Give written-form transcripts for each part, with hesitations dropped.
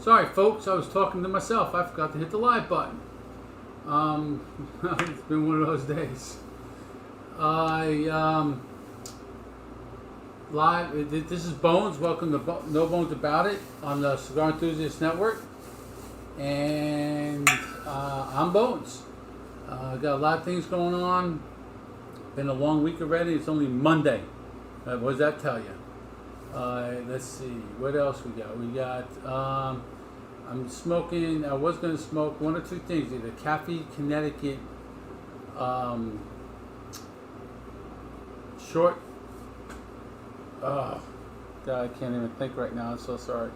Sorry, folks, I was talking to myself. I forgot to hit the live button. It's been one of those days. Live. This is Bones. Welcome to No Bones About It on the Cigar Enthusiast Network. And I'm Bones. Got a lot of things going on. Been a long week already. It's only Monday. What does that tell you? Let's see. What else we got? We got. I'm smoking. I was going to smoke one or two things. Either Cafe Connecticut short. Oh, God, I can't even think right now. I'm so sorry.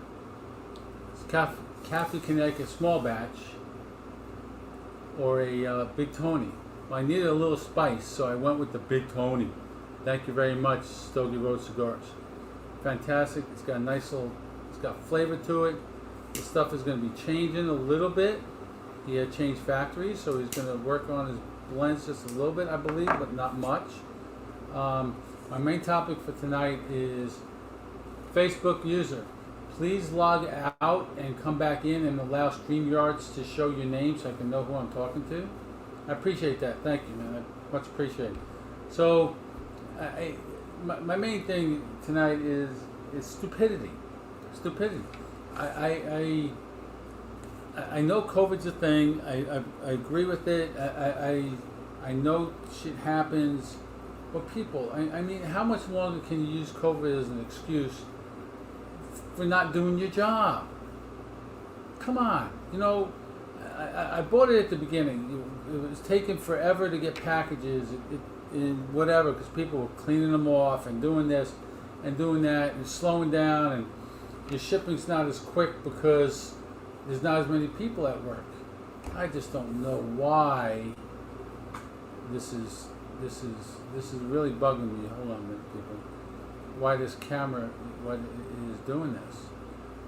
It's Cafe Connecticut small batch or a Big Tony. Well, I needed a little spice, so I went with the Big Tony. Thank you very much, Stogie Road Cigars. Fantastic. It's got a nice little. It's got flavor to it. This stuff is going to be changing a little bit. He had changed factories, so he's going to work on his blends just a little bit, I believe, but not much. My main topic for tonight is Facebook user. Please log out and come back in and allow StreamYards to show your name so I can know who I'm talking to. I appreciate that. Thank you, man. I much appreciate it. So, my main thing tonight is stupidity. Stupidity. I know COVID's a thing. I agree with it. I know shit happens. But people, I mean, how much longer can you use COVID as an excuse for not doing your job? Come on. You know, I bought it at the beginning. It was taking forever to get packages and whatever because people were cleaning them off and doing this and doing that and slowing down, and your shipping's not as quick because there's not as many people at work. I just don't know why this is really bugging me. Hold on a minute, people. Why this camera is doing this?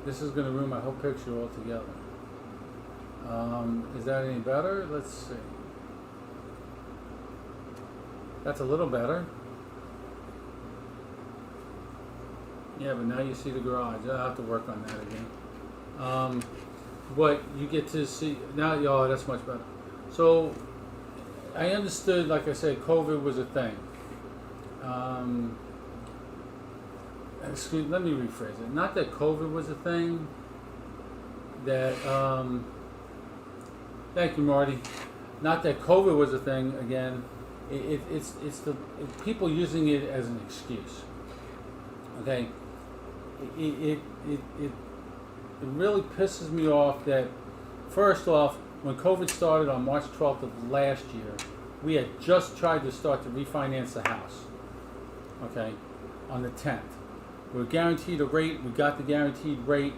This is going to ruin my whole picture altogether. Is that any better? Let's see. That's a little better. Yeah, but now you see the garage. I'll have to work on that again. But you get to see now. Oh, that's much better. So I understood, like I said, COVID was a thing. Let me rephrase it. Not that COVID was a thing. That thank you, Marty. Not that COVID was a thing. Again, it's people using it as an excuse. Okay. It really pisses me off that, first off, when COVID started on March 12th of last year, we had just tried to start to refinance the house, okay, on the 10th. We were guaranteed a rate. We got the guaranteed rate.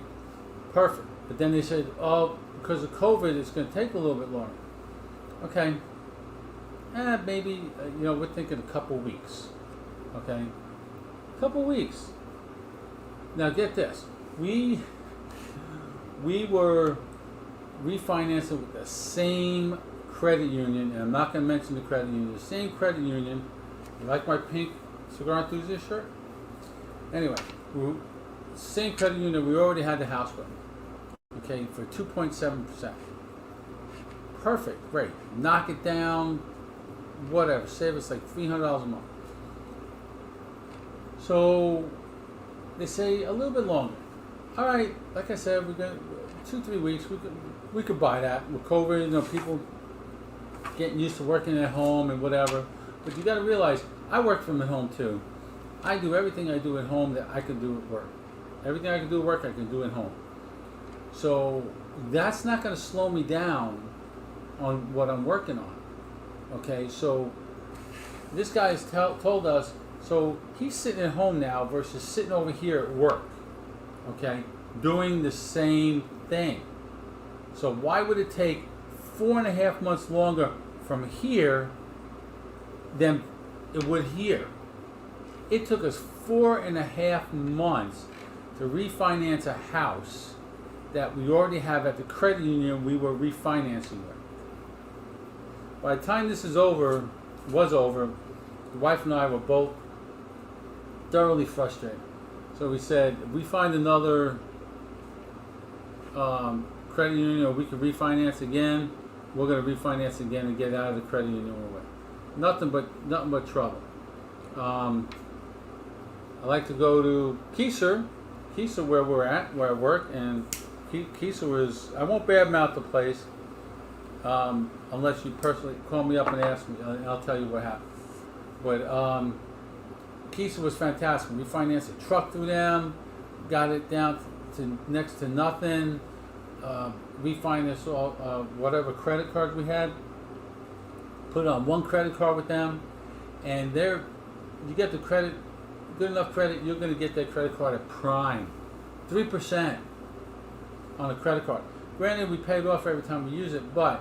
Perfect. But then they said, oh, because of COVID, it's going to take a little bit longer. Okay. Maybe, we're thinking a couple weeks. Okay. A couple weeks. Now get this. We were refinancing with the same credit union, and I'm not going to mention the credit union. The same credit union. You like my pink Cigar Enthusiast shirt? Anyway, same credit union. We already had the house with. Okay, for 2.7%. Perfect, great. Knock it down. Whatever. Save us like $300 a month. So they say a little bit longer. All right, like I said, we're going 2-3 weeks. We could buy that with COVID. People getting used to working at home and whatever. But you got to realize, I work from at home too. I do everything I do at home that I can do at work. Everything I can do at work, I can do at home. So that's not going to slow me down on what I'm working on. Okay, so this guy has told us. So he's sitting at home now versus sitting over here at work. Okay, doing the same thing. So why would it take 4.5 months longer from here than it would here? It took us 4.5 months to refinance a house that we already have at the credit union we were refinancing with. By the time this was over, the wife and I were both thoroughly frustrated. So we said, if we find another credit union, or we could refinance again, we're going to refinance again and get out of the credit union we're with. Nothing but trouble. I like to go to Keiser, where I work, and Keiser is, I won't badmouth the place, unless you personally call me up and ask me, and I'll tell you what happened. But Keiser was fantastic. We financed a truck through them, got it down to next to nothing. We financed all whatever credit cards we had, put it on one credit card with them, and you get the credit, good enough credit, you're going to get that credit card at prime, 3% on a credit card. Granted, we paid off every time we use it, but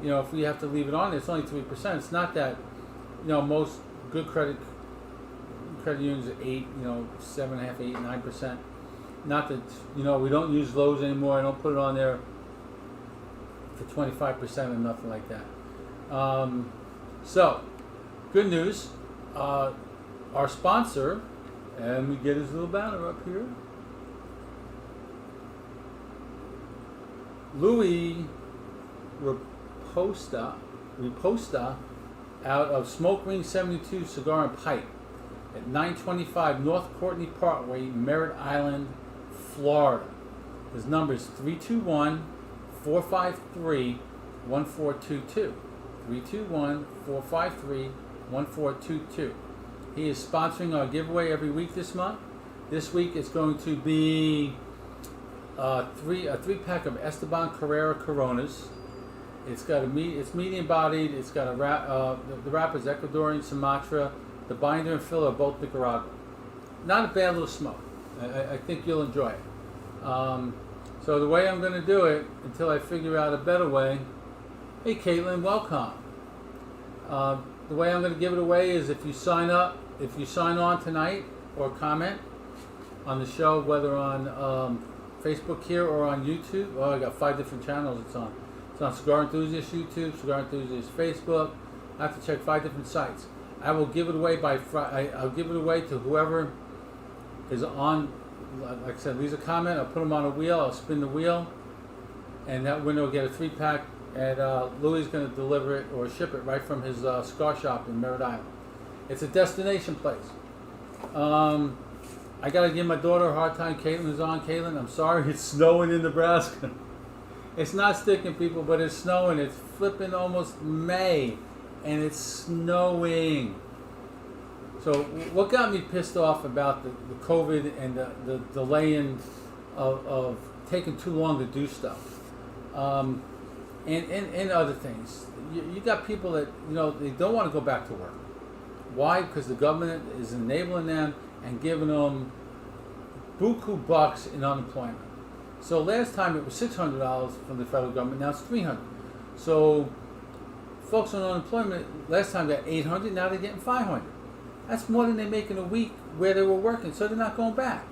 if we have to leave it on, it's only 3%. It's not that, most good credit unions are 8, 7.5, 8, 9%. Not that we don't use Lowe's anymore. I don't put it on there for 25% or nothing like that. So, good news. Our sponsor, and we get his little banner up here. Louis Riposta out of Smoke Ring 72 Cigar and Pipe at 925 North Courtney Parkway, Merritt Island, Florida. His number is 321-453-1422. 321-453-1422. He is sponsoring our giveaway every week this month. This week it's going to be a 3-pack of Esteban Carrera Coronas. It's medium bodied. It's got the wrapper is Ecuadorian Sumatra. The binder and filler are both Nicaragua. Not a bad little smoke. I think you'll enjoy it. So the way I'm going to do it, until I figure out a better way. Hey Caitlin, welcome. The way I'm going to give it away is if you sign on tonight or comment on the show, whether on Facebook here or on YouTube. I got 5 different channels it's on. It's on Cigar Enthusiast YouTube, Cigar Enthusiast Facebook. I have to check 5 different sites. I will give it away by Friday. I'll give it away to whoever is on. Like I said, leaves a comment. I'll put them on a wheel. I'll spin the wheel, and that winner will get a 3-pack. And Louis is going to deliver it or ship it right from his cigar shop in Merritt Island. It's a destination place. I got to give my daughter a hard time. Caitlin is on. Caitlin, I'm sorry. It's snowing in Nebraska. It's not sticking, people, but it's snowing. It's flipping almost May, and it's snowing. So what got me pissed off about the COVID and the delaying of taking too long to do stuff, and other things. You got people that, they don't want to go back to work. Why? Because the government is enabling them and giving them buku bucks in unemployment. So last time it was $600 from the federal government, now it's $300. So folks on unemployment last time got $800, now they're getting $500. That's more than they make in a week where they were working, so they're not going back.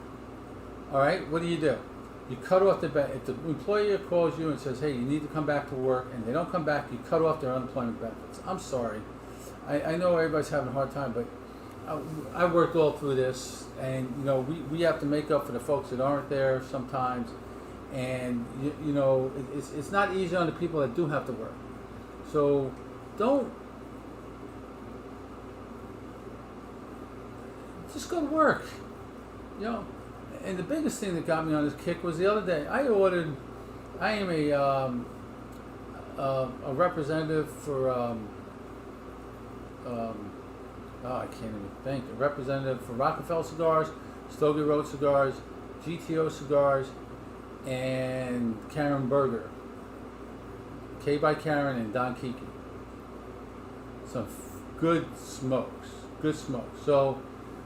All right, what do? You cut off if the employer calls you and says, hey, you need to come back to work, and they don't come back, you cut off their unemployment benefits. I'm sorry. I know everybody's having a hard time, but I worked all through this, and we have to make up for the folks that aren't there sometimes. And it's not easy on the people that do have to work. So just go to work. And the biggest thing that got me on this kick was the other day. I am a representative for I can't even think. A representative for Rockefeller Cigars, Stogie Road Cigars, GTO Cigars, and Karen Berger, K by Karen and Don Kiki. Some good smokes. So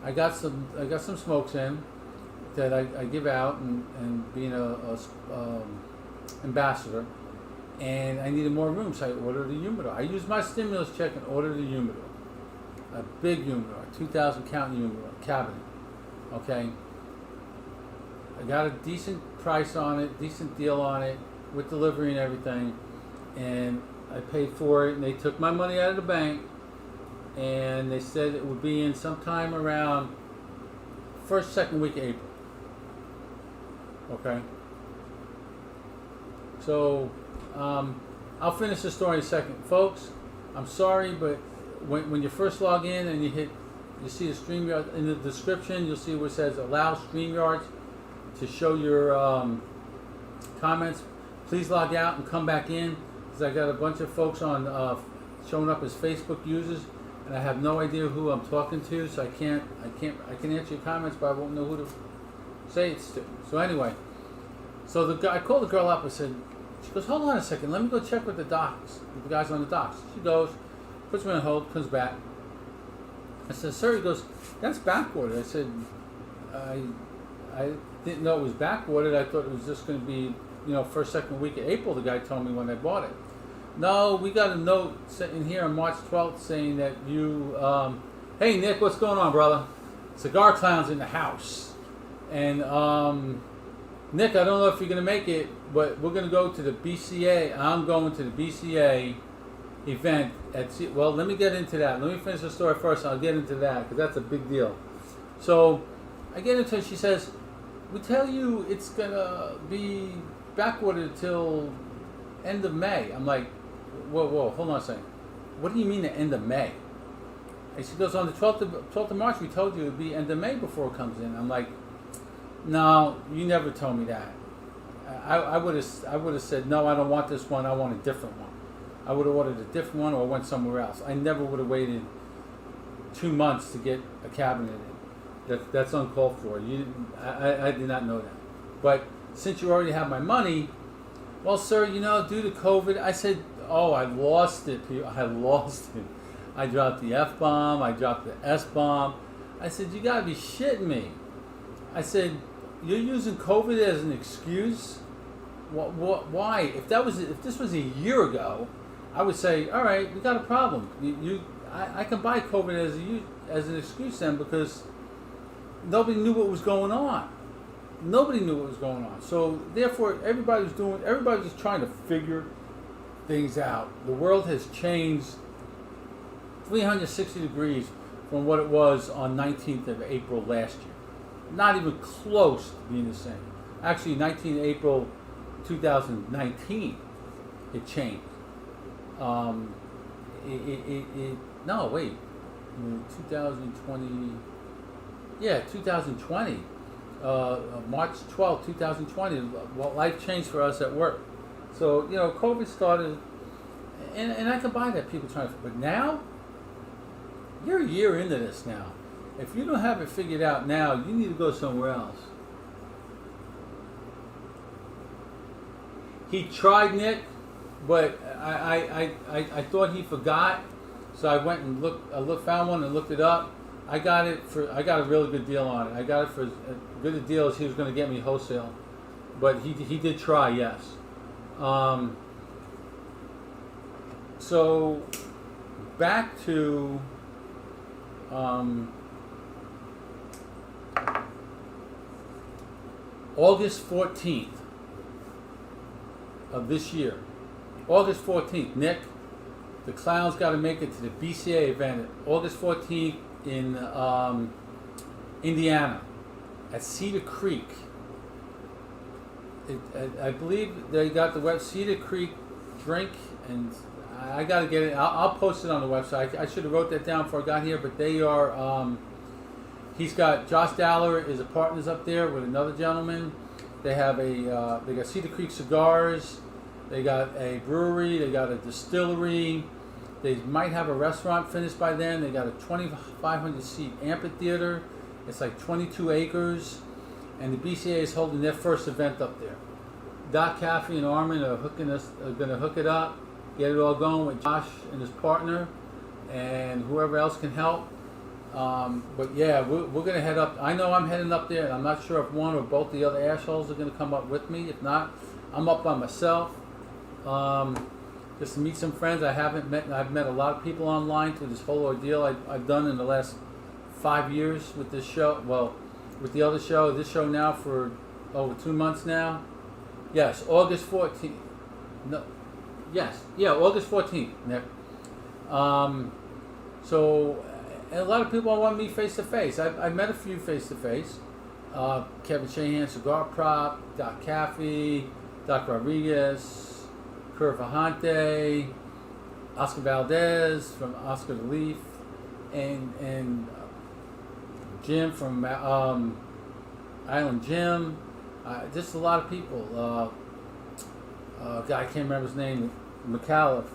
I got some smokes in that I give out and being a ambassador, and I needed more room, so I ordered a humidor. I used my stimulus check and ordered a humidor, a big humidor, a 2,000 count humidor cabinet. Okay. I got a decent price on it, decent deal on it, with delivery and everything, and I paid for it, and they took my money out of the bank, and they said it would be in sometime around second week of April. Okay? So I'll finish the story in a second, folks. I'm sorry, but when you first log in and you see the StreamYard in the description, you'll see where it says allow StreamYard to show your comments. Please log out and come back in, because I got a bunch of folks on showing up as Facebook users, and I have no idea who I'm talking to, so I can answer your comments, but I won't know who to say it's to. So anyway, so I called the girl up and said, she goes, hold on a second, let me go check with the docks, with the guys on the docks. She goes, puts me on hold, comes back. I said, sir, he goes, that's backordered. I said, I didn't know it was backordered. I thought it was just going to be, first, second week of April, the guy told me when I bought it. No, we got a note sitting here on March 12th saying that you, hey Nick, what's going on, brother? Cigar Clown's in the house. And Nick, I don't know if you're going to make it, but we're going to go to the BCA. I'm going to the BCA event well, let me get into that. Let me finish the story first. I'll get into that because that's a big deal. So I get into it. She says, we tell you it's going to be backordered till end of May. I'm like, whoa, hold on a second. What do you mean the end of May? And she goes, on the 12th of March, we told you it would be end of May before it comes in. I'm like, no, you never told me that. I would have said, no, I don't want this one. I want a different one. I would have ordered a different one or went somewhere else. I never would have waited 2 months to get a cabinet in. That's uncalled for. I did not know that. But since you already have my money, well, sir, due to COVID, I said, oh, I lost it. I lost it. I dropped the F-bomb. I dropped the S-bomb. I said, you got to be shitting me. I said, you're using COVID as an excuse? Why? If this was a year ago, I would say, all right, we got a problem. I can buy COVID as an excuse then, because nobody knew what was going on. Nobody knew what was going on. So therefore, everybody was trying to figure things out. The world has changed 360 degrees from what it was on 19th of April last year. Not even close to being the same. Actually, 19th April 2019, it changed. No, wait. 2020. Yeah, 2020. March 12th, 2020. Life changed for us at work. So, COVID started, and I can buy that, people trying to, but now, you're a year into this now. If you don't have it figured out now, you need to go somewhere else. He tried, Nick, but I thought he forgot, so I went and found one and looked it up. I got a really good deal on it. I got it for as good a deal as he was going to get me wholesale, but he did try, yes. So back to August 14th of this year. August 14th, Nick, the Clowns got to make it to the BCA event August 14th in Indiana at Cedar Creek. I believe they got the web Cedar Creek drink, and I got to get it. I'll post it on the website. I should have wrote that down before I got here, but they are. He's got Josh Daller is a partners up there with another gentleman. They have they got Cedar Creek Cigars. They got a brewery. They got a distillery. They might have a restaurant finished by then. They got a 2,500 seat amphitheater. It's like 22 acres, and the BCA is holding their first event up there. Doc Caffey and Armin are going to hook it up, get it all going with Josh and his partner, and whoever else can help. But yeah, we're going to head up. I know I'm heading up there, and I'm not sure if one or both the other assholes are going to come up with me. If not, I'm up by myself. Just to meet some friends I haven't met. I've met a lot of people online through this whole ordeal I've done in the last 5 years with this show. Well, with the other show, this show now for over 2 months now. Yes, August 14th. No, yes, yeah, August 14th, Nick. So, and a lot of people want me face to face. I've met a few face to face. Kevin Shahan, Cigar Prop, Doc Caffey, Doc Rodriguez, Kurt Vahante, Oscar Valdez from Oscar the Leaf, and Jim from Island Jim. Just a lot of people. Guy, I can't remember his name. McAuliffe.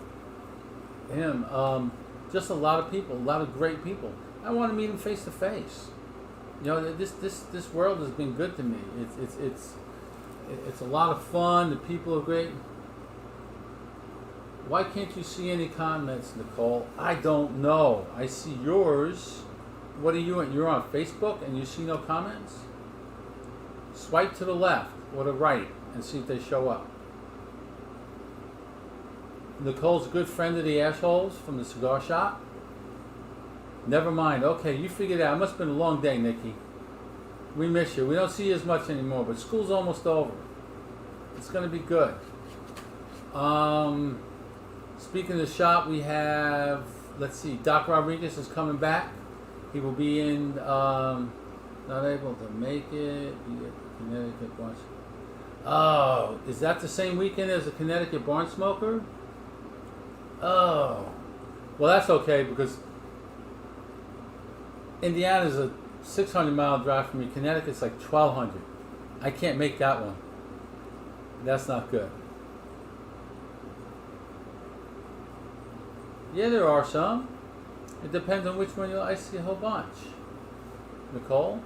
Him. Just a lot of people. A lot of great people. I want to meet them face to face. You know, this world has been good to me. It's a lot of fun. The people are great. Why can't you see any comments, Nicole? I don't know. I see yours. What are you on? You're on Facebook and you see no comments? Swipe to the left or the right and see if they show up. Nicole's a good friend of the assholes from the cigar shop. Never mind. Okay, you figured it out. It must have been a long day, Nikki. We miss you. We don't see you as much anymore, but school's almost over. It's going to be good. Speaking of the shop, we have, let's see, Doc Rodriguez is coming back. He will be in, not able to make it, Connecticut Barn. Oh, is that the same weekend as the Connecticut Barn Smoker? Oh, well, that's okay because Indiana's a 600-mile drive from me. Connecticut's like 1,200. I can't make that one. That's not good. Yeah, there are some. It depends on which one you like. I see a whole bunch. Nicole?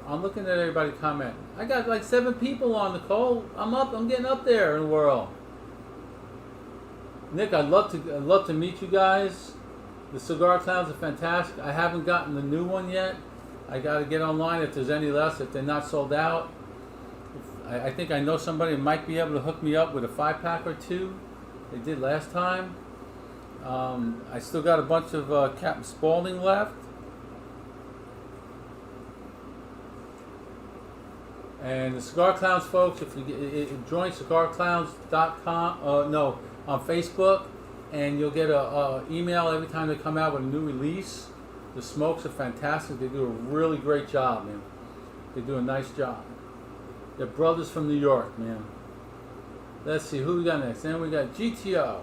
I'm looking at everybody commenting. I got like 7 people on, Nicole. I'm getting up there in the world. Nick, I'd love to meet you guys. The Cigar Clowns are fantastic. I haven't gotten the new one yet. I got to get online if there's any left, if they're not sold out. I think I know somebody who might be able to hook me up with a 5-pack or 2. They did last time. I still got a bunch of Captain Spaulding left. And the Cigar Clowns, folks, if you join cigarclowns.com, on Facebook, and you'll get a email every time they come out with a new release. The smokes are fantastic. They do a really great job, man. They do a nice job. They're brothers from New York, man. Let's see, who we got next? Then we got GTO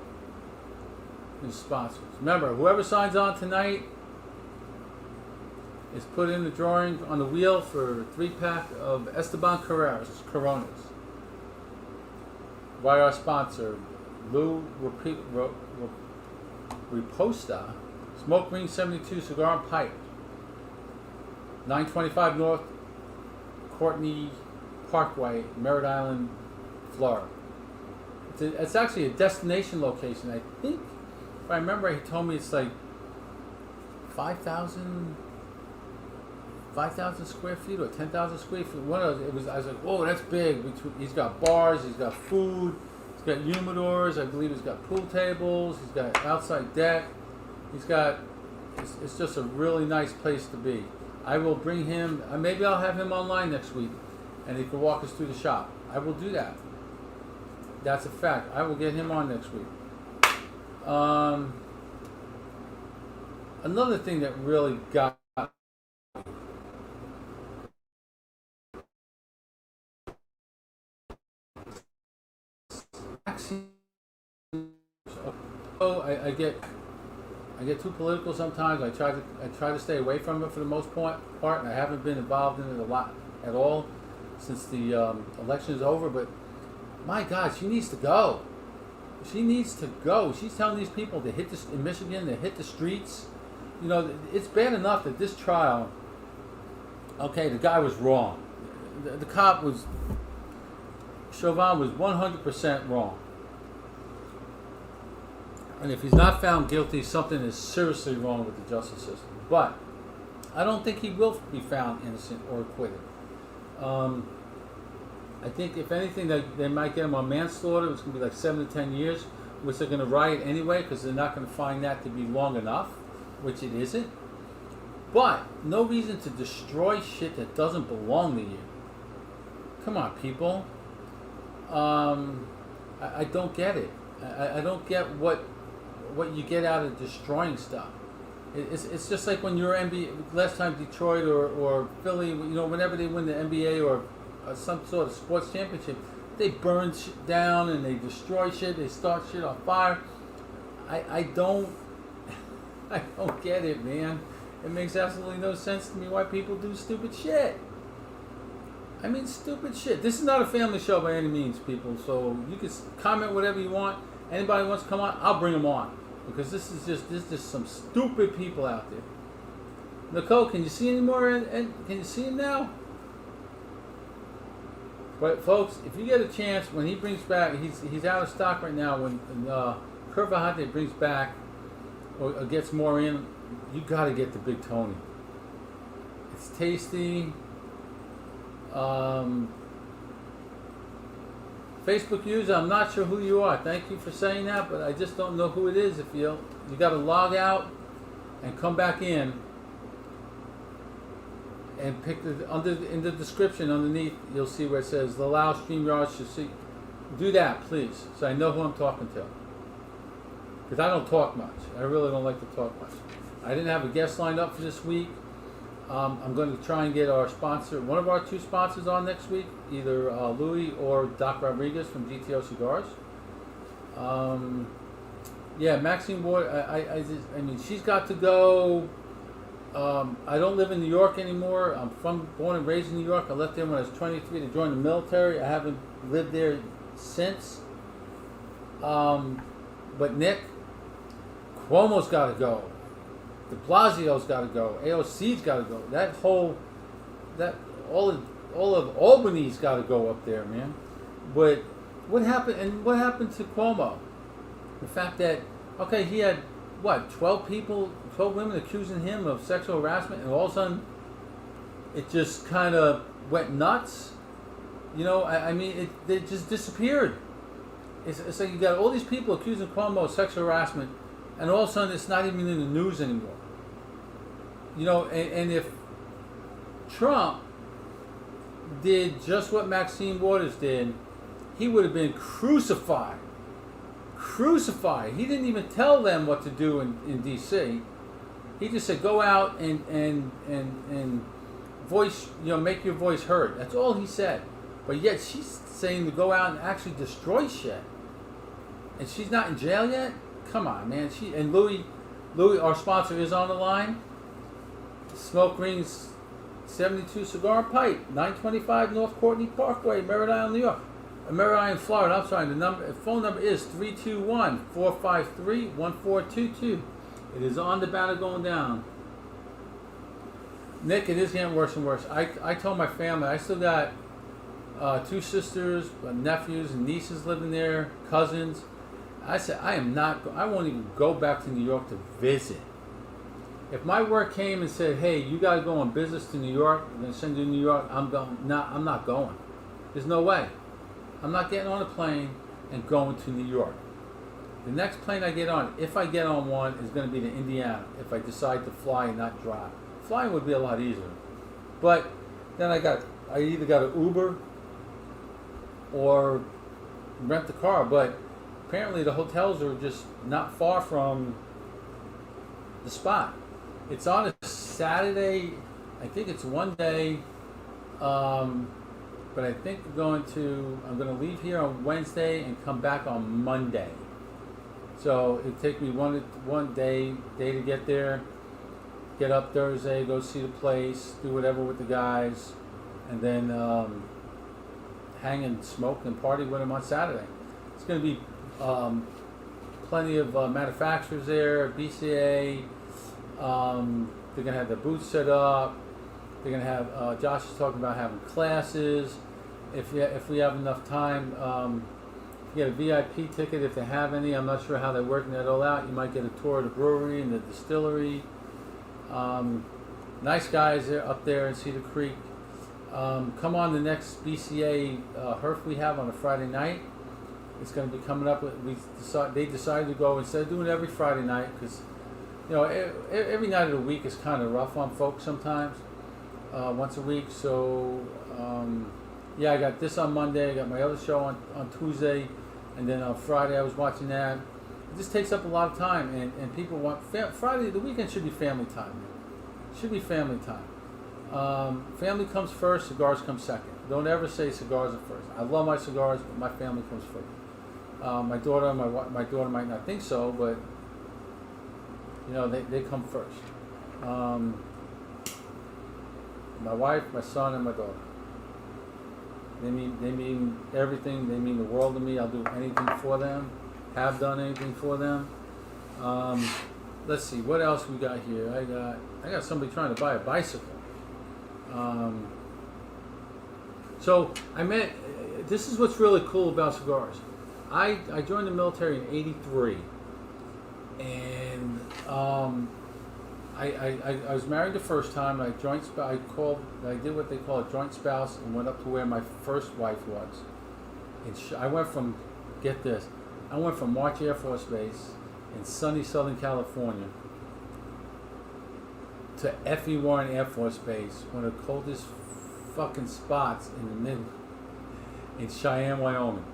as sponsors. Remember, whoever signs on tonight is put in the drawing on the wheel for a 3-pack of Esteban Carreras Coronas by our sponsor, Lou Riposta, Smoke Green 72 Cigar and Pipe, 925 North Courtney Parkway, Merritt Island, Florida. It's actually a destination location. I think, if I remember, he told me it's like 5,000 square feet or 10,000 square feet. One of those, I was like, whoa, that's big. He's got bars, he's got food, he's got humidors. I believe he's got pool tables. He's got outside deck. It's just a really nice place to be. I will bring him. Maybe I'll have him online next week, and he can walk us through the shop. I will do that. That's a fact. I will get him on next week. Another thing that really got I get too political sometimes. I try to stay away from it for the most part, and I haven't been involved in it a lot at all since the election is over. But my God, she needs to go. She needs to go. She's telling these people to hit in Michigan, to hit the streets. You know, it's bad enough that this trial. Okay, the guy was wrong. The cop was. Chauvin was 100% wrong. And if he's not found guilty, something is seriously wrong with the justice system. But I don't think he will be found innocent or acquitted. I think, if anything, they might get him on manslaughter. It's going to be like 7 to 10 years, which they're going to riot anyway because they're not going to find that to be long enough, which it isn't. But no reason to destroy shit that doesn't belong to you. Come on, people. I don't get it. I don't get what you get out of destroying stuff. It's just like when you're NBA, last time Detroit or Philly, you know, whenever they win the NBA or some sort of sports championship, they burn shit down and they destroy shit. They start shit on fire. I don't I don't get it, man. It makes absolutely no sense to me why people do stupid shit. I mean, stupid shit. This is not a family show by any means, people. So you can comment whatever you want. Anybody wants to come on, I'll bring them on, because this is just some stupid people out there. Nicole, can you see any more? And can you see him now? But folks, if you get a chance, when he brings back, he's out of stock right now. When Curvahate brings back or gets more in, you got to get the Big Tony. It's tasty. Facebook user, I'm not sure who you are. Thank you for saying that, but I just don't know who it is. If you got to log out and come back in and pick in the description underneath, you'll see where it says the Lao StreamYard should see. Do that, please, so I know who I'm talking to. Because I don't talk much. I really don't like to talk much. I didn't have a guest lined up for this week. I'm going to try and get our sponsor, one of our two sponsors, on next week, either Louis or Doc Rodriguez from GTO Cigars. Yeah, Maxine Ward. I mean, she's got to go. I don't live in New York anymore. I'm born and raised in New York. I left there when I was 23 to join the military. I haven't lived there since. But Nick, Cuomo's got to go. De Blasio's got to go. AOC's got to go. All of Albany's got to go up there, man. But what happened? And what happened to Cuomo? The fact that, okay, he had 12 women accusing him of sexual harassment, and all of a sudden it just kind of went nuts. You know, I mean, it just disappeared. It's like you got all these people accusing Cuomo of sexual harassment, and all of a sudden it's not even in the news anymore. You know, and if Trump did just what Maxine Waters did, he would have been crucified. He didn't even tell them what to do in D.C. He just said, go out and voice, make your voice heard. That's all he said. But yet she's saying to go out and actually destroy shit. And she's not in jail yet? Come on, man. Louis, our sponsor, is on the line. Smoke Rings 72 Cigar Pipe, 925 North Courtney Parkway, Merritt Island, New York. Merritt Island, Florida. I'm sorry. The phone number is 321-453-1422. It is on the banner going down. Nick, it is getting worse and worse. I told my family, I still got 2 sisters, nephews and nieces living there, cousins. I said, I won't even go back to New York to visit. If my work came and said, hey, you got to go on business to New York, we're going to send you to New York, I'm not going. There's no way. I'm not getting on a plane and going to New York. The next plane I get on, if I get on one, is going to be to Indiana, if I decide to fly and not drive. Flying would be a lot easier. But then I either got an Uber or rent the car. But apparently the hotels are just not far from the spot. It's on a Saturday. I think it's one day. But I think I'm going to leave here on Wednesday and come back on Monday. So it'll take me one day to get there, get up Thursday, go see the place, do whatever with the guys, and then hang and smoke and party with them on Saturday. It's going to be plenty of manufacturers there, BCA. They're going to have the booth set up. They're going to have, Josh is talking about having classes. If we have enough time, you get a VIP ticket if they have any. I'm not sure how they're working that all out. You might get a tour of the brewery and the distillery. Nice guys up there in Cedar Creek. Come on the next BCA HERF we have on a Friday night. It's going to be coming up. They decided to go, instead of doing it every Friday night, because every night of the week is kind of rough on folks sometimes. Once a week. So yeah, I got this on Monday. I got my other show on Tuesday, and then on Friday I was watching that. It just takes up a lot of time, and people want Friday. The weekend should be family time. Should be family time. Family comes first. Cigars come second. Don't ever say cigars are first. I love my cigars, but my family comes first. My daughter might not think so, but they come first. My wife, my son, and my daughter. They mean everything. They mean the world to me. I'll do anything for them. Have done anything for them. Let's see, what else we got here? I got somebody trying to buy a bicycle. So I met. This is what's really cool about cigars. I joined the military in '83, and I was married the first time. I did what they call a joint spouse, and went up to where my first wife was. And I went from, get this, I went from March Air Force Base in sunny Southern California to F.E. Warren Air Force Base, one of the coldest fucking spots in Cheyenne, Wyoming.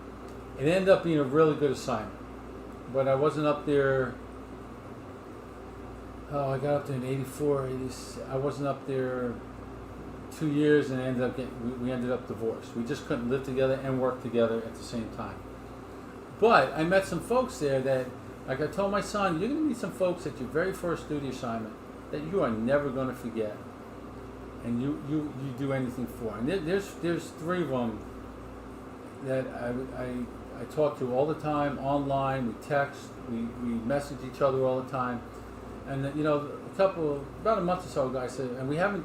It ended up being a really good assignment, but I wasn't up there. I got up there in '84, I wasn't up there 2 years, and we ended up divorced. We just couldn't live together and work together at the same time. But I met some folks there that, like I told my son, you're going to meet some folks at your very first duty assignment that you are never going to forget, and you do anything for. And there's 3 of them that I talk to all the time, online, we text, we message each other all the time. And about a month or so ago, I said, and we haven't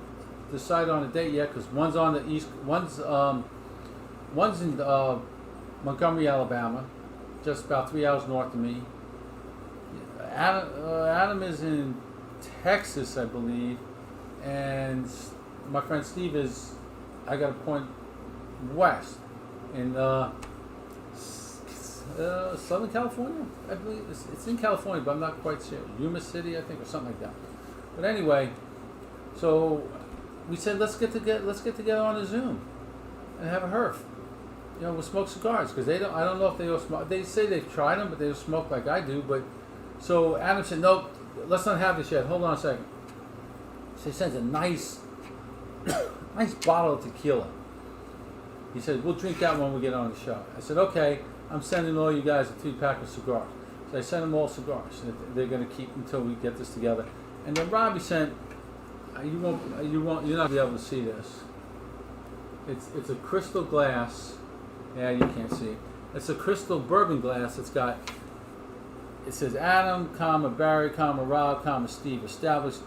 decided on a date yet, because one's on the east, one's in Montgomery, Alabama, just about 3 hours north of me. Adam is in Texas, I believe, and my friend Steve I got a point west in Southern California, I believe. It's in California, but I'm not quite sure. Yuma City, I think, or something like that. But anyway, so we said, let's get together on a Zoom and have a herf. We'll smoke cigars, because I don't know if they all smoke. They say they've tried them, but they don't smoke like I do. But so Adam said, no, let's not have this yet. Hold on a second. So he sends a nice bottle of tequila. He said, we'll drink that when we get on the show. I said, okay. I'm sending all you guys a 3-pack of cigars. So I sent them all cigars. They're going to keep until we get this together. And then Robbie sent. You're not going to be able to see this. It's a crystal glass. Yeah, you can't see it. It's a crystal bourbon glass. It says Adam, Barry, Rob, Steve. Established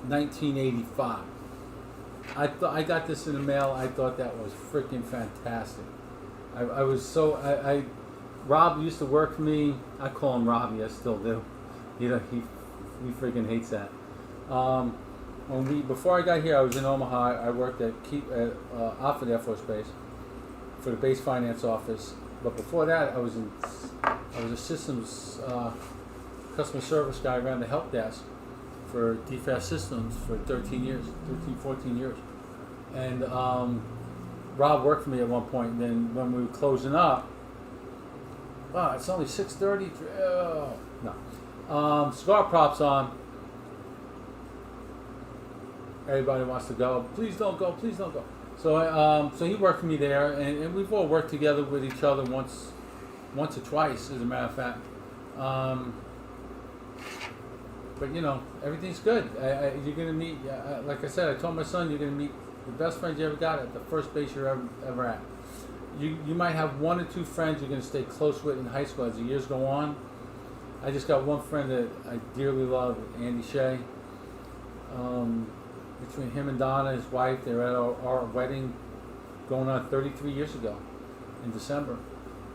1985. I got this in the mail. I thought that was freaking fantastic. I was so Rob used to work for me. I call him Robbie. I still do. He freaking hates that. Before I got here, I was in Omaha. I worked at Offutt Air Force Base for the base finance office. But before that, I was a systems customer service guy. I ran the help desk for DFAS Systems for 14 years. And Rob worked for me at one point, and then when we were closing up, it's only 6:30. No. Cigar Props on. Everybody wants to go. Please don't go. Please don't go. So he worked for me there, and we've all worked together with each other once or twice, as a matter of fact. But everything's good. You're gonna meet. Like I said, I told my son, you're gonna meet the best friends you ever got at the first base you're ever at. You might have 1 or 2 friends you're going to stay close with in high school as the years go on. I just got one friend that I dearly love, Andy Shea. Between him and Donna, his wife, they were at our wedding going on 33 years ago in December.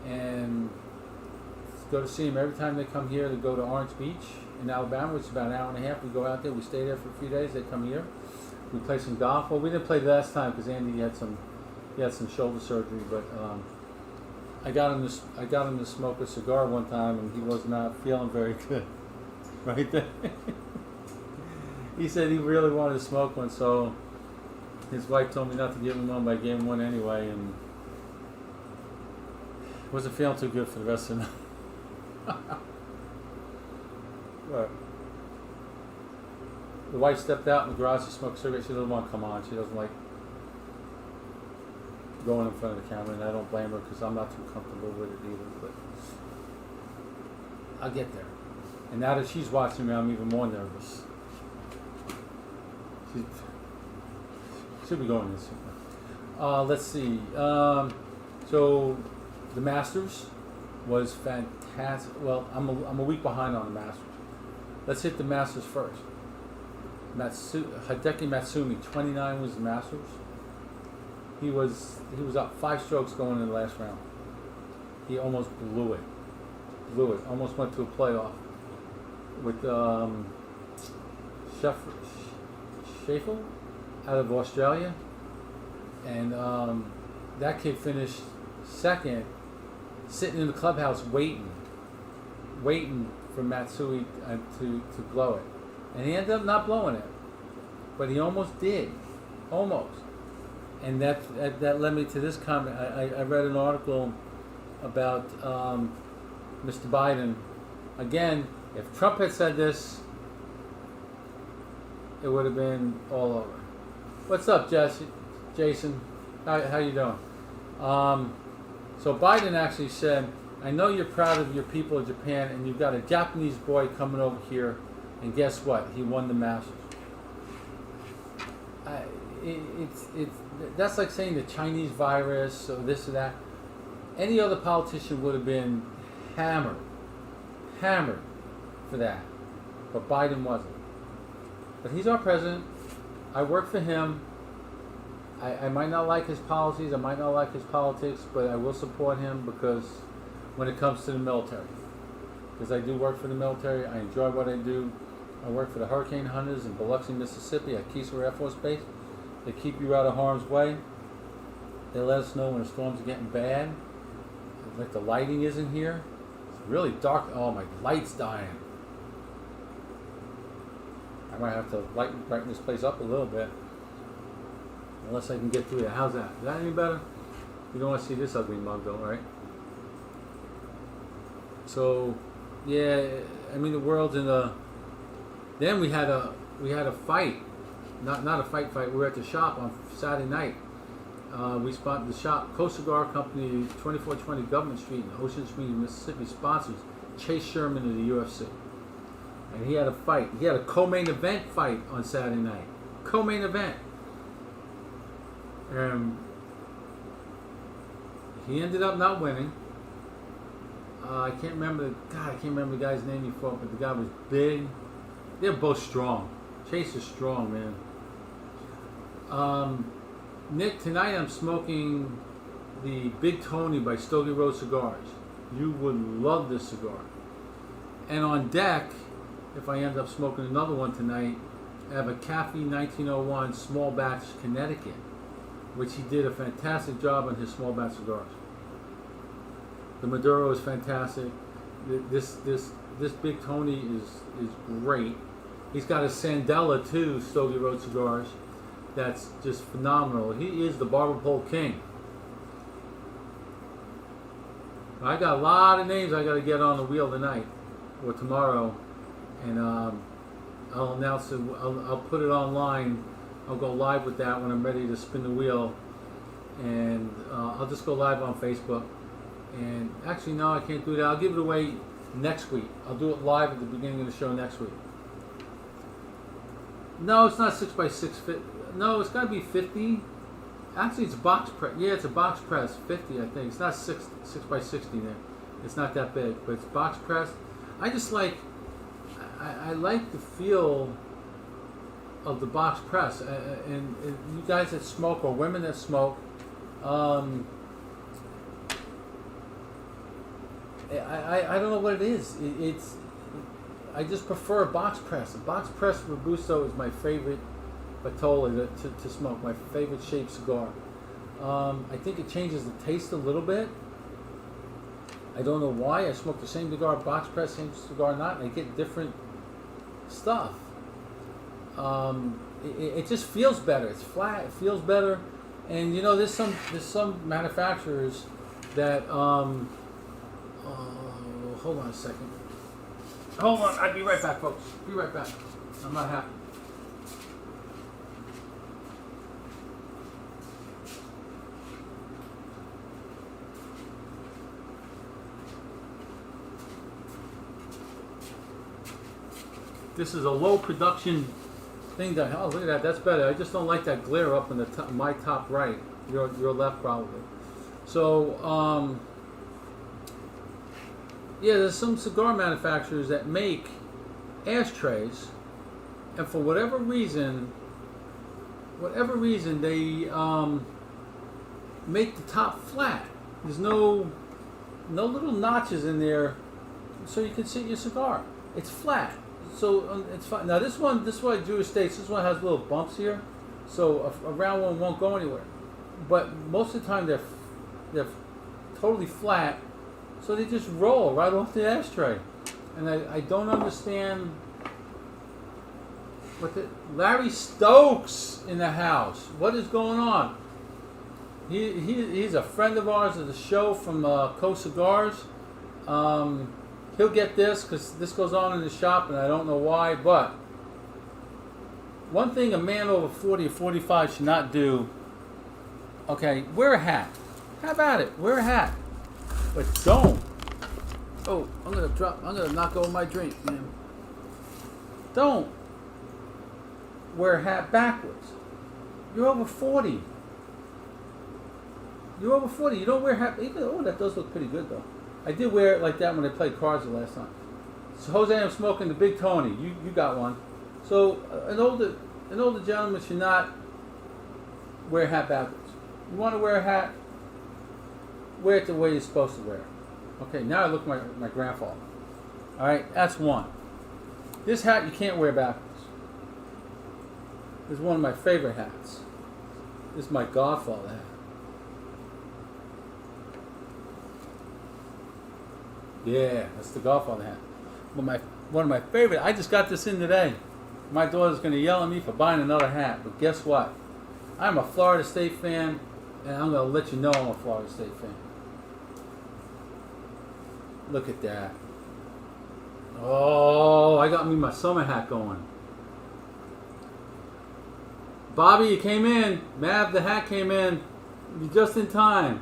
And go to see them every time they come here. They go to Orange Beach in Alabama, which is about an hour and a half. We go out there. We stay there for a few days. They come here. We play some golf. Well, we didn't play last time because Andy had some shoulder surgery. But I got him to smoke a cigar one time, and he was not feeling very good. Right there. He said he really wanted to smoke one, so his wife told me not to give him one, but I gave him one anyway, and wasn't feeling too good for the rest of the night. But the wife stepped out in the garage to smoke a cigarette. She doesn't want to come on. She doesn't like. going in front of the camera, and I don't blame her because I'm not too comfortable with it either. But I'll get there. And now that she's watching me, I'm even more nervous. She should be going this. Let's see. So the Masters was fantastic. Well, I'm a week behind on the Masters. Let's hit the Masters first. Hideki Matsumi, 29 was the Masters. He was up 5 strokes going in the last round. He almost blew it. Almost went to a playoff with Scheffel out of Australia, and that kid finished second, sitting in the clubhouse waiting for Matsui to blow it, and he ended up not blowing it, but he almost did, and that led me to this comment. I read an article about Mr. Biden. Again, if Trump had said this, it would have been all over. What's up, Jason? How you doing? So Biden actually said, I know you're proud of your people of Japan, and you've got a Japanese boy coming over here, and guess what? He won the Masters. That's like saying the Chinese virus or this or that. Any other politician would have been hammered for that, but Biden wasn't. But he's our president. I work for him. I might not like his policies, I might not like his politics, but I will support him because when it comes to the military, because I do work for the military, I enjoy what I do. I work for the hurricane hunters in Biloxi, Mississippi at Keesler Air Force Base. They keep you out of harm's way. They let us know when the storms are getting bad. Like the lighting isn't here. It's really dark. Oh, my light's dying. I might have to brighten this place up a little bit. Unless I can get through it. How's that? Is that any better? You don't want to see this ugly mug though, right? So, yeah, I mean the world's in a... Then we had a fight. Not a fight. We were at the shop on Saturday night. We sponsored the shop. Coast Cigar Company, 2420 Government Street in Ocean Springs, Mississippi, sponsors Chase Sherman of the UFC. And he had a fight. He had a co-main event fight on Saturday night. Co-main event. He ended up not winning. I can't remember the guy's name he fought, but the guy was big. They're both strong. Chase is strong, man. Nick, tonight I'm smoking the Big Tony by Stogie Road Cigars. You would love this cigar. And on deck, if I end up smoking another one tonight, I have a Caffey 1901 small batch Connecticut, which he did a fantastic job on his small batch cigars. The Maduro is fantastic. This Big Tony is great. He's got a Sandela too, Stogie Road Cigars. That's just phenomenal. He is the barber pole king. I got a lot of names I got to get on the wheel tonight or tomorrow, and I'll announce it. I'll put it online. I'll go live with that when I'm ready to spin the wheel, and I'll just go live on Facebook. And actually, no, I can't do that. I'll give it away next week. I'll do it live at the beginning of the show next week. No, it's not 6x6. No, it's got to be 50. Actually, it's a box press. Yeah, it's a box press, 50, I think. It's not 6x60 there. It's not that big, but it's box press. I just like, I like the feel of the box press. And you guys that smoke or women that smoke, I don't know what it is. I just prefer a box press. A box press Robusto is my favorite Vitola to smoke, my favorite shaped cigar. I think it changes the taste a little bit. I don't know why. I smoke the same cigar, box press, same cigar not, and I get different stuff. It just feels better. It's flat. It feels better. And you know, there's some manufacturers that hold on a second. Hold on, I'll be right back, folks. Be right back. I'm not happy. This is a low production thing that, oh, look at that, that's better. I just don't like that glare up in the top, my top right. Your left probably. So, yeah, there's some cigar manufacturers that make ashtrays, and for whatever reason they make the top flat. There's no little notches in there, so you can sit your cigar. It's flat, so it's fine. Now this one I drew Estates. This one has little bumps here, so a round one won't go anywhere. But most of the time they're totally flat, so they just roll right off the ashtray. And I don't understand Larry Stokes in the house. What is going on? He's a friend of ours of the show from Co Cigars. He'll get this because this goes on in the shop and I don't know why. But one thing a man over 40 or 45 should not do, okay, wear a hat. How about it? Wear a hat. But don't. Oh, I'm gonna knock over my drink, man. Don't wear a hat backwards. You're over 40. You're over 40. You don't wear a hat. Oh, that does look pretty good though. I did wear it like that when I played cards the last time. So Jose, I'm smoking the Big Tony. You got one. So an older gentleman should not wear a hat backwards. You want to wear a hat, wear it the way you're supposed to wear it. Okay, now I look like my grandfather. All right, that's one. This hat you can't wear backwards. This is one of my favorite hats. This is my Godfather hat. Yeah, that's the Godfather hat. But one of my favorite. I just got this in today. My daughter's going to yell at me for buying another hat, but guess what? I'm a Florida State fan, and I'm going to let you know I'm a Florida State fan. Look at that. Oh, I got me my summer hat going. Bobby, you came in. Mav, the hat came in. You're just in time.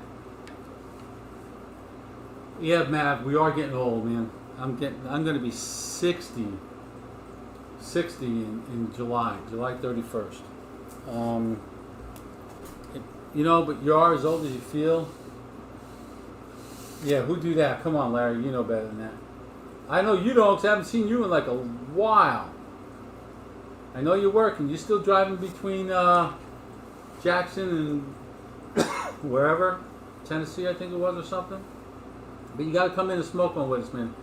Yeah, Mav, we are getting old, man. I'm going to be 60 in July 31st. You know, but you are as old as you feel. Yeah, who do that? Come on, Larry, you know better than that. I know you don't, because I haven't seen you in like a while. I know you're working. You're still driving between Jackson and wherever, Tennessee, I think it was, or something. But you got to come in and smoke one with us, man.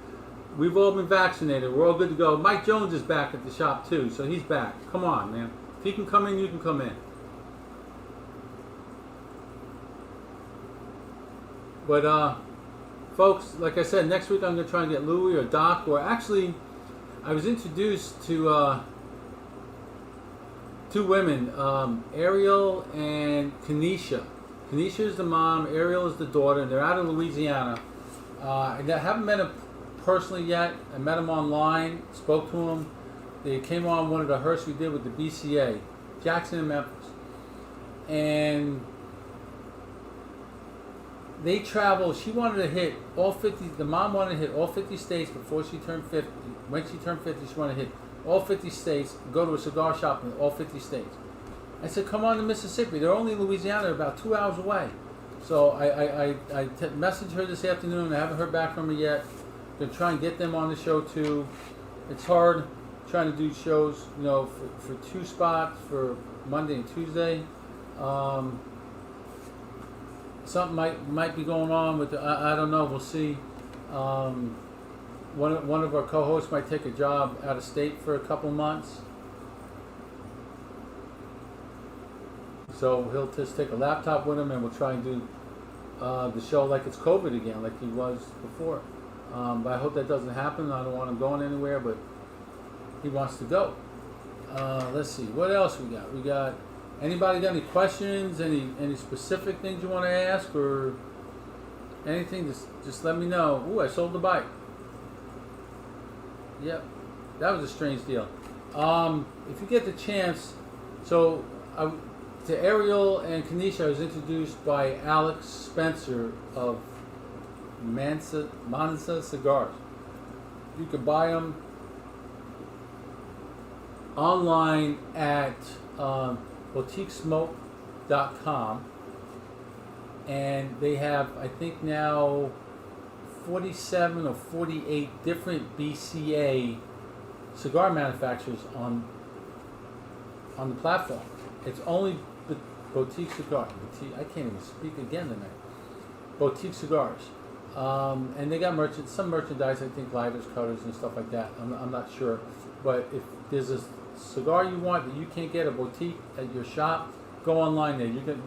We've all been vaccinated. We're all good to go. Mike Jones is back at the shop too, so he's back. Come on, man. If he can come in, you can come in. But folks, like I said, next week I'm going to try and get Louie or Doc, or actually, I was introduced to two women, Ariel and Kenesha. Kenesha is the mom, Ariel is the daughter, and they're out of Louisiana. I haven't met them personally yet. I met them online, spoke to them. They came on one of the hearse we did with the BCA, Jackson and Memphis. And they traveled. She wanted to hit all 50. The mom wanted to hit all 50 states before she turned 50. When she turned 50, she wanted to hit all 50 states, go to a cigar shop in all 50 states. I said, come on to Mississippi. They're only in Louisiana, about 2 hours away. So I messaged her this afternoon. I haven't heard back from her yet. Going to try and get them on the show too. It's hard trying to do shows, you know, for two spots for Monday and Tuesday. Something might be going on with I don't know. We'll see. One of our co-hosts might take a job out of state for a couple months. So he'll just take a laptop with him and we'll try and do the show like it's COVID again, like he was before. But I hope that doesn't happen. I don't want him going anywhere, but he wants to go. Let's see. What else we got? We got... Anybody got any questions? Any specific things you want to ask or anything? Just let me know. Ooh, I sold the bike. Yep. That was a strange deal. If you get the chance... So... To Ariel and Kenesha, I was introduced by Alex Spencer of Mansa Cigars. You can buy them online at boutiquesmoke.com, and they have, I think now, 47 or 48 different BCA cigar manufacturers on the platform. It's only the Boutique Cigar. I can't even speak again tonight. Boutique Cigars. And they got some merchandise, I think, lighters, cutters, and stuff like that. I'm not sure. But if there's a cigar you want that you can't get a boutique at your shop, go online there. You can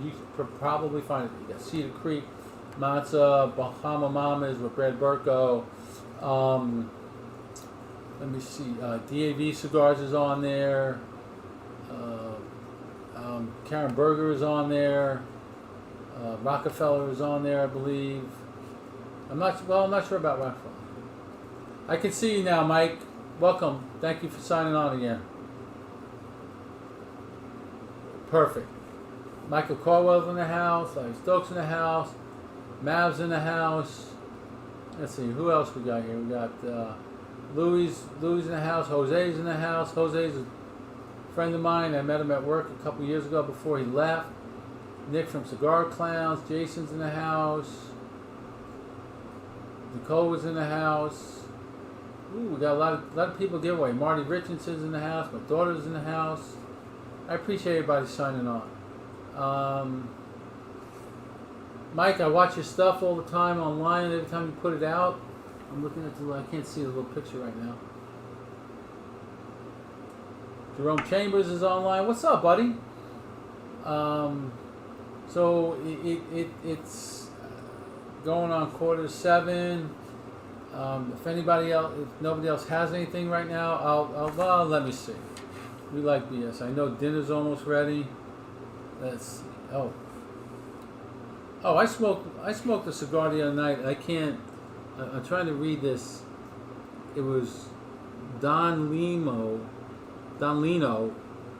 probably find it. You got Cedar Creek, Matza, Bahama Mamas with Brad Burko. Let me see. DAV Cigars is on there. Karen Berger is on there. Rockefeller is on there, I believe. I'm not sure about Rockefeller. I can see you now, Mike. Welcome. Thank you for signing on again. Perfect. Michael Caldwell's in the house. Larry Stokes in the house. Mav's in the house. Let's see, who else we got here? We got Louis in the house. Jose's in the house. Jose's a friend of mine. I met him at work a couple years ago before he left. Nick from Cigar Clowns. Jason's in the house. Nicole was in the house. Ooh, we got a lot of people giveaway. Marty Richardson's in the house. My daughter's in the house. I appreciate everybody signing on. Mike, I watch your stuff all the time online. Every time you put it out, I'm looking at I can't see the little picture right now. Jerome Chambers is online. What's up, buddy? So it's going on 6:45. If nobody else has anything right now, I'll let me see. We like BS. I know dinner's almost ready. Let's see. Oh, I smoked a cigar the other night. I'm trying to read this. It was Don Lino,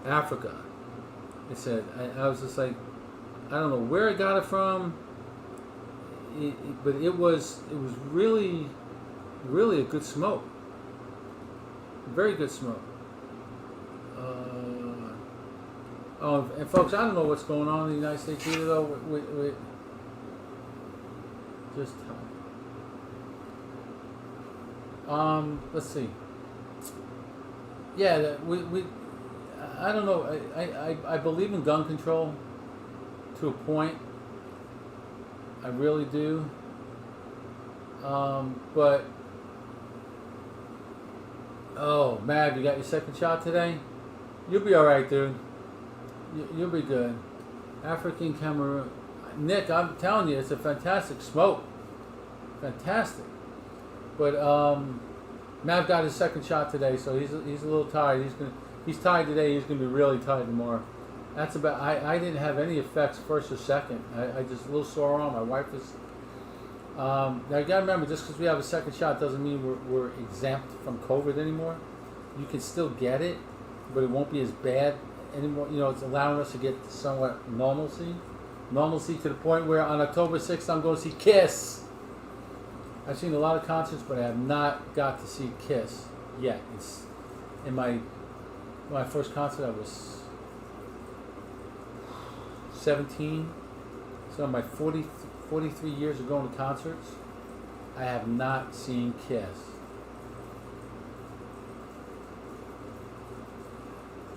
Africa. It said. I was just like, I don't know where I got it from. But it was really, really a good smoke. Very good smoke. And folks, I don't know what's going on in the United States either, though. We just let's see. Yeah, I don't know. I believe in gun control to a point. I really do. But Mav, you got your second shot today? You'll be all right, dude. You'll be good. African Cameroon. Nick, I'm telling you, it's a fantastic smoke. Fantastic. But Mav got his second shot today, so he's a little tired. He's tired today. He's gonna be really tired tomorrow. That's about. I didn't have any effects first or second. I just a little sore arm. My wife is. Now you gotta remember, just because we have a second shot doesn't mean we're exempt from COVID anymore. You can still get it, but it won't be as bad anymore. You know, it's allowing us to get somewhat normalcy to the point where on October 6th I'm going to see Kiss. I've seen a lot of concerts, but I have not got to see Kiss yet. It's in my first concert. I was 17, so in my 43 years of going to concerts, I have not seen Kiss.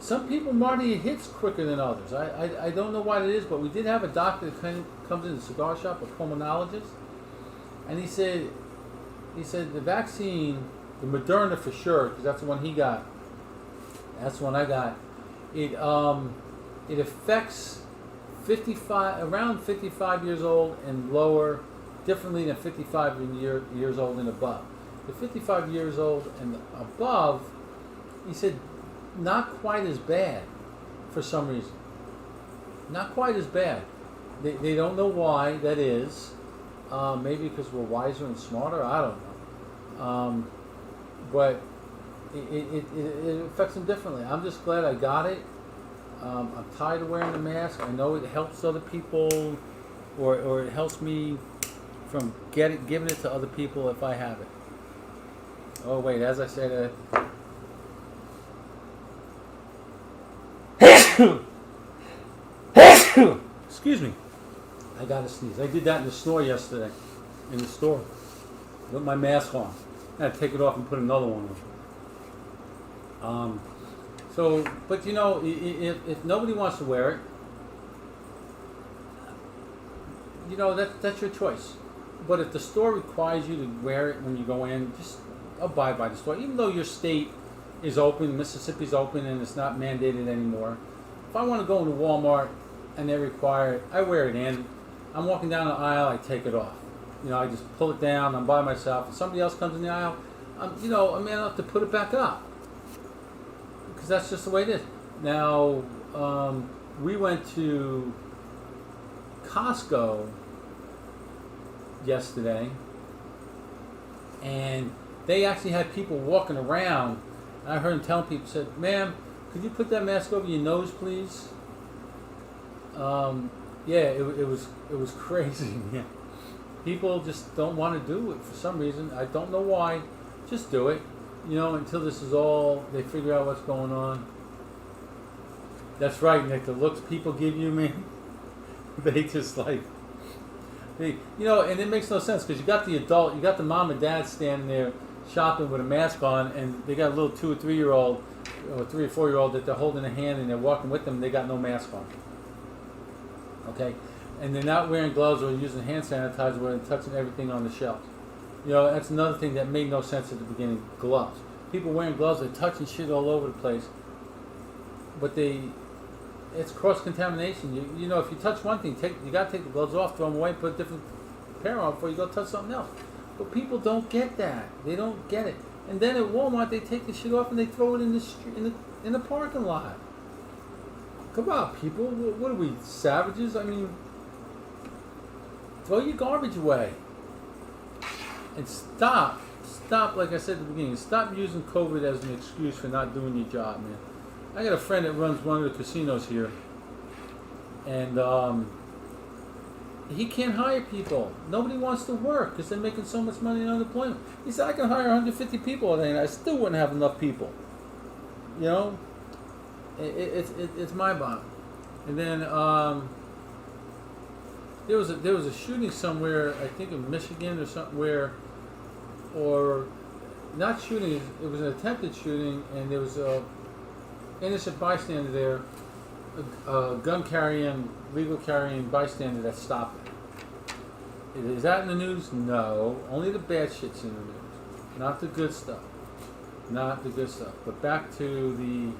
Some people, Marty, it hits quicker than others. I don't know what it is, but we did have a doctor that comes in the cigar shop, a pulmonologist, and he said the vaccine, the Moderna for sure, because that's the one he got. That's the one I got. It affects around 55 years old and lower differently than 55 years old and above. The 55 years old and above, he said, not quite as bad for some reason. Not quite as bad. They don't know why that is. Maybe because we're wiser and smarter. I don't know. But it affects them differently. I'm just glad I got it. I'm tired of wearing the mask. I know it helps other people, or it helps me from giving it to other people if I have it. Oh wait, as I said, Excuse me. I got to sneeze. I did that in the store yesterday. In the store. With my mask on. I had to take it off and put another one on. So, but you know, if nobody wants to wear it, you know, that's your choice. But if the store requires you to wear it when you go in, just abide by the store. Even though your state is open, Mississippi's open, and it's not mandated anymore. If I want to go into Walmart and they require it, I wear it in. I'm walking down the aisle, I take it off. You know, I just pull it down. I'm by myself. If somebody else comes in the aisle, I'm man enough to put it back up. Because that's just the way it is. Now, we went to Costco yesterday, and they actually had people walking around. And I heard them telling people, said, "Ma'am, could you put that mask over your nose, please?" Yeah, it was crazy. Yeah. People just don't want to do it for some reason. I don't know why. Just do it. You know, until this is all, they figure out what's going on. That's right, Nick. The looks people give you, man, they just like, you know, and it makes no sense because you got the adult, you got the mom and dad standing there shopping with a mask on, and they got a little 2 or 3 year old, or 3 or 4 year old that they're holding a hand and they're walking with them, and they got no mask on. Okay? And they're not wearing gloves or using hand sanitizer or touching everything on the shelves. You know, that's another thing that made no sense at the beginning. Gloves. People wearing gloves, they're touching shit all over the place. But it's cross-contamination. You know, if you touch one thing, you got to take the gloves off, throw them away, put a different pair on before you go touch something else. But people don't get that. They don't get it. And then at Walmart, they take the shit off and they throw it in the street, in the parking lot. Come on, people. What are we, savages? I mean, throw your garbage away. And stop, like I said at the beginning, stop using COVID as an excuse for not doing your job, man. I got a friend that runs one of the casinos here, and he can't hire people. Nobody wants to work because they're making so much money in unemployment. He said, I can hire 150 people today, and I still wouldn't have enough people. You know? It's my bottom. And then there was a shooting somewhere, I think in Michigan or somewhere, or not shooting. It was an attempted shooting, and there was a innocent bystander there, a gun carrying, legal carrying bystander that stopped it. Is that in the news? No, only the bad shit's in the news, not the good stuff. Not the good stuff. But back to the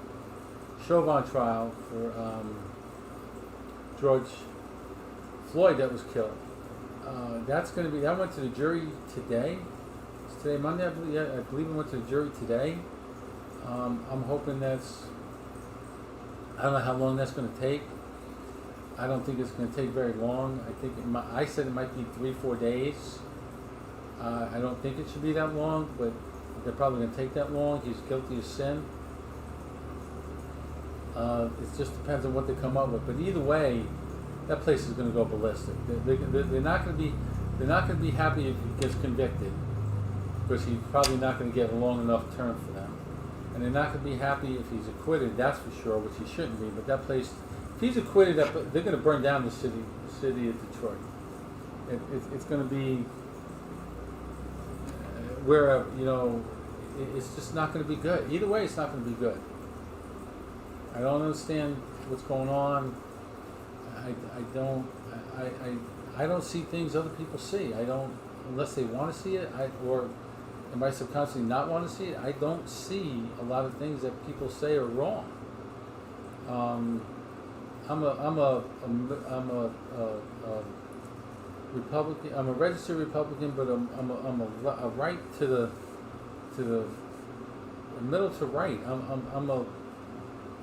Chauvin trial for George Floyd that was killed. That went to the jury today. It's today Monday, I believe. Yeah, I believe it went to the jury today. I'm hoping I don't know how long that's going to take. I don't think it's going to take very long. I said it might be 3-4 days. I don't think it should be that long, but they're probably going to take that long. He's guilty of sin. It just depends on what they come up with. But either way, that place is going to go ballistic. They're not going to be happy if he gets convicted, because he's probably not going to get a long enough term for them. And they're not going to be happy if he's acquitted, that's for sure, which he shouldn't be. But that place, if he's acquitted, they're going to burn down the city of Detroit. It's going to be where, you know, it's just not going to be good. Either way, it's not going to be good. I don't understand what's going on. I don't see things other people see. I don't, unless they want to see it, or am I subconsciously not want to see it? I don't see a lot of things that people say are wrong. I'm a Republican. I'm a registered Republican, but I'm a right to the middle to right. I'm a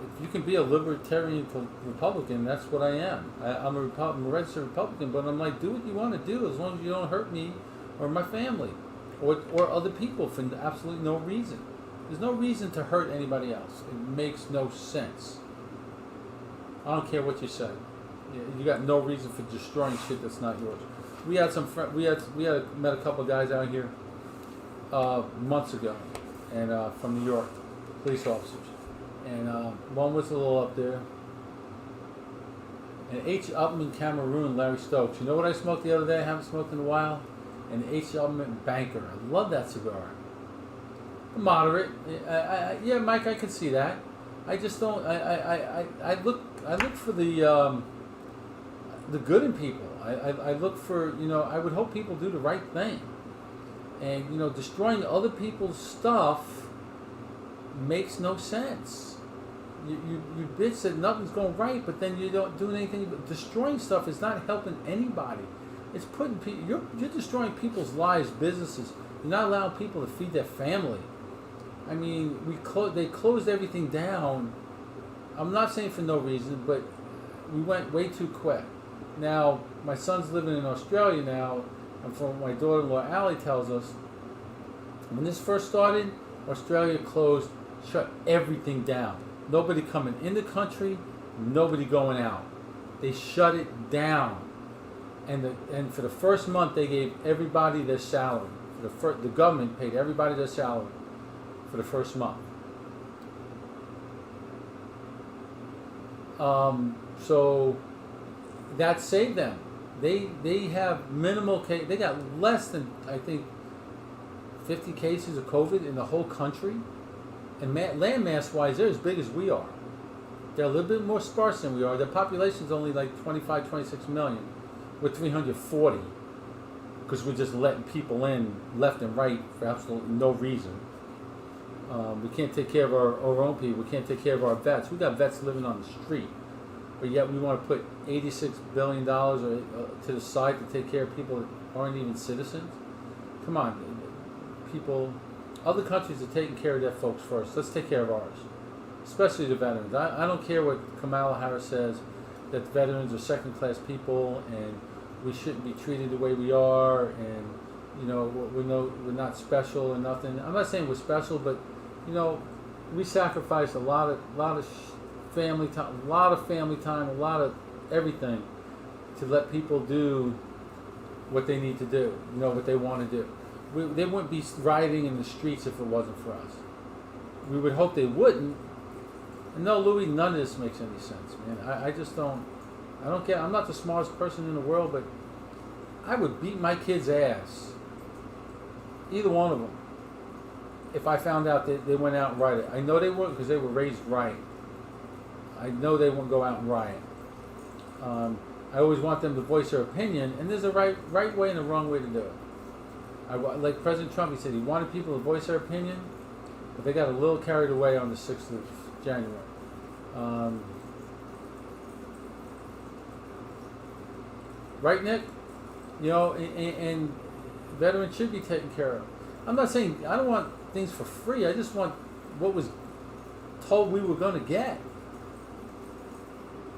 If you can be a libertarian Republican, that's what I am. I'm a registered Republican, but I'm like, do what you want to do as long as you don't hurt me or my family or other people for absolutely no reason. There's no reason to hurt anybody else. It makes no sense. I don't care what you say. You got no reason for destroying shit that's not yours. We had met a couple of guys out here months ago, and from New York, police officers. And one was a little up there, And H. Upman Cameroon, Larry Stokes. You know what I smoked the other day? I haven't smoked in a while. An H. Upman Banker. I love that cigar. Moderate. Yeah, Mike, I can see that. I just don't. I look for the good in people. I look for, I would hope people do the right thing. And destroying other people's stuff makes no sense. You bitch that nothing's going right, but then you don't do anything. But destroying stuff is not helping anybody. It's putting people. You're destroying people's lives, businesses. You're not allowing people to feed their family. I mean, they closed everything down. I'm not saying for no reason, but we went way too quick. Now, my son's living in Australia now, and from what my daughter-in-law Allie tells us, when this first started, Australia shut everything down. Nobody coming in the country, nobody going out. They shut it down, and for the first month they gave everybody their salary. The government paid everybody their salary for the first month. So that saved them. They have minimal case. They got less than, I think, 50 cases of COVID in the whole country. And land mass wise, they're as big as we are. They're a little bit more sparse than we are. Their population's only like 25, 26 million. We're 340 because we're just letting people in left and right for absolutely no reason. We can't take care of our own people. We can't take care of our vets. We got vets living on the street. But yet we want to put $86 billion to the side to take care of people that aren't even citizens. Come on, people. Other countries are taking care of their folks first. Let's take care of ours, especially the veterans. I don't care what Kamala Harris says, that the veterans are second-class people and we shouldn't be treated the way we are, and we're not special or nothing. I'm not saying we're special, but we sacrifice a lot of family time, a lot of everything to let people do what they need to do, what they want to do. They wouldn't be rioting in the streets if it wasn't for us. We would hope they wouldn't. And no, Louis, none of this makes any sense, man. I just don't. I don't care. I'm not the smartest person in the world, but I would beat my kid's ass, either one of them, if I found out that they went out and rioted. I know they wouldn't because they were raised right. I know they won't go out and riot. I always want them to voice their opinion, and there's a right way and a wrong way to do it. Like President Trump, he said he wanted people to voice their opinion, but they got a little carried away on the 6th of January. Right, Nick? And veterans should be taken care of. I'm not saying I don't want things for free. I just want what was told we were going to get.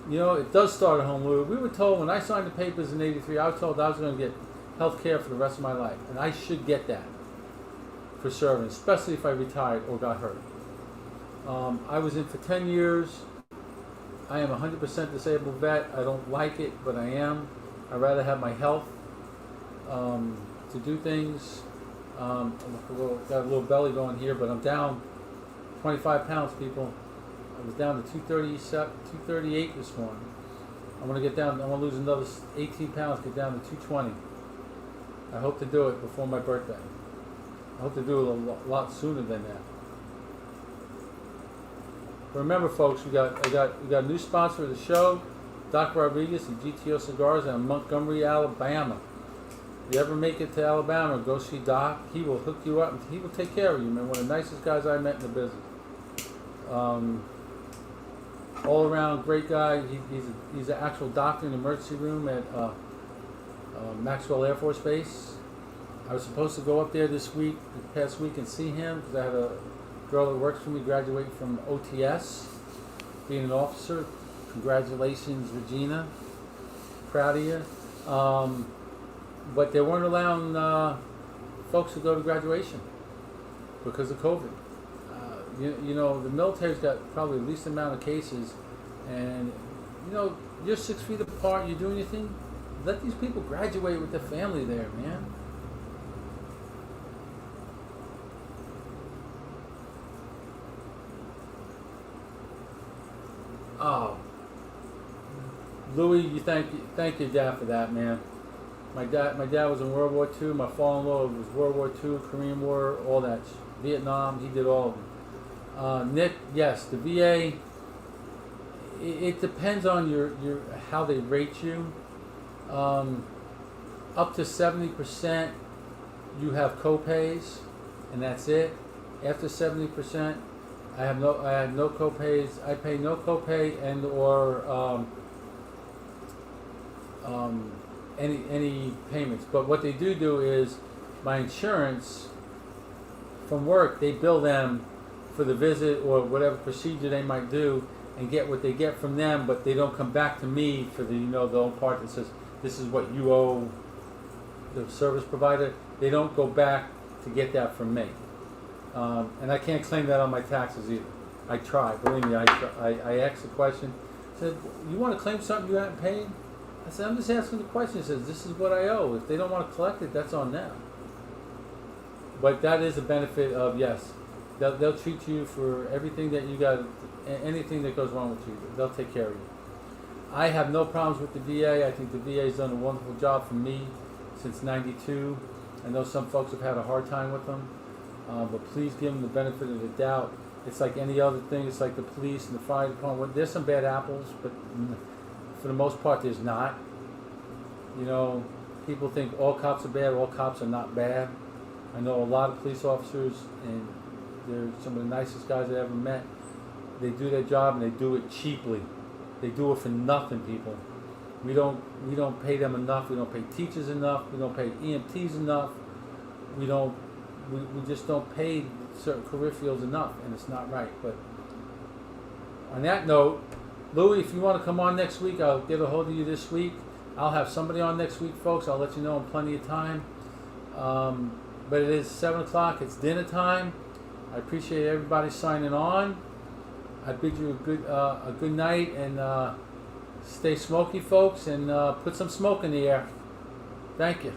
It does start at home. We were told when I signed the papers in '83, I was told I was going to get health care for the rest of my life. And I should get that for serving, especially if I retired or got hurt. I was in for 10 years. I am a 100% disabled vet. I don't like it, but I am. I'd rather have my health to do things. Got a little belly going here, but I'm down 25 pounds, people. I was down to 238 this morning. I'm going to get down. I want to lose another 18 pounds, get down to 220. I hope to do it before my birthday. I hope to do it a lot sooner than that. But remember, folks, we got a new sponsor of the show, Doc Rodriguez and GTO Cigars in Montgomery, Alabama. If you ever make it to Alabama, go see Doc. He will hook you up and he will take care of you, man. One of the nicest guys I met in the business. All around great guy. He's an actual doctor in the emergency room at Maxwell Air Force Base. I was supposed to go up there this past week and see him because I had a girl that works for me graduate from OTS, being an officer. Congratulations, Regina. Proud of you. But they weren't allowing folks to go to graduation because of COVID. The military's got probably the least amount of cases, and you're 6 feet apart, you're doing your thing. Let these people graduate with their family there, man. Oh, Louis, you thank your dad for that, man. My dad was in World War II. My father-in-law was World War II, Korean War, all that, Vietnam. He did all of them. Nick, yes, the VA. It depends on your how they rate you. Up to 70%, you have co-pays, and that's it. After 70%, I have no co-pays. I pay no co-pay and or any payments. But what they do is my insurance from work, they bill them for the visit or whatever procedure they might do and get what they get from them, but they don't come back to me for the the whole part that says this is what you owe the service provider. They don't go back to get that from me, and I can't claim that on my taxes either. I try, believe me. I asked the question. I said, you want to claim something you haven't paid? I said, I'm just asking the question. It says, this is what I owe. If they don't want to collect it, that's on them. But that is a benefit of, yes, they'll treat you for everything that you got, anything that goes wrong with you. They'll take care of you. I have no problems with the VA. I think the VA has done a wonderful job for me since '92. I know some folks have had a hard time with them, but please give them the benefit of the doubt. It's like any other thing. It's like the police and the fire department. There's some bad apples, but for the most part, there's not. People think all cops are bad. All cops are not bad. I know a lot of police officers, and they're some of the nicest guys I ever met. They do their job, and they do it cheaply. They do it for nothing, people. We don't pay them enough. We don't pay teachers enough. We don't pay EMTs enough. We just don't pay certain career fields enough, and it's not right. But on that note, Louis, if you want to come on next week, I'll get a hold of you this week. I'll have somebody on next week, folks. I'll let you know in plenty of time. But it is 7 o'clock. It's dinner time. I appreciate everybody signing on. I bid you a good night, and stay smoky, folks, and put some smoke in the air. Thank you.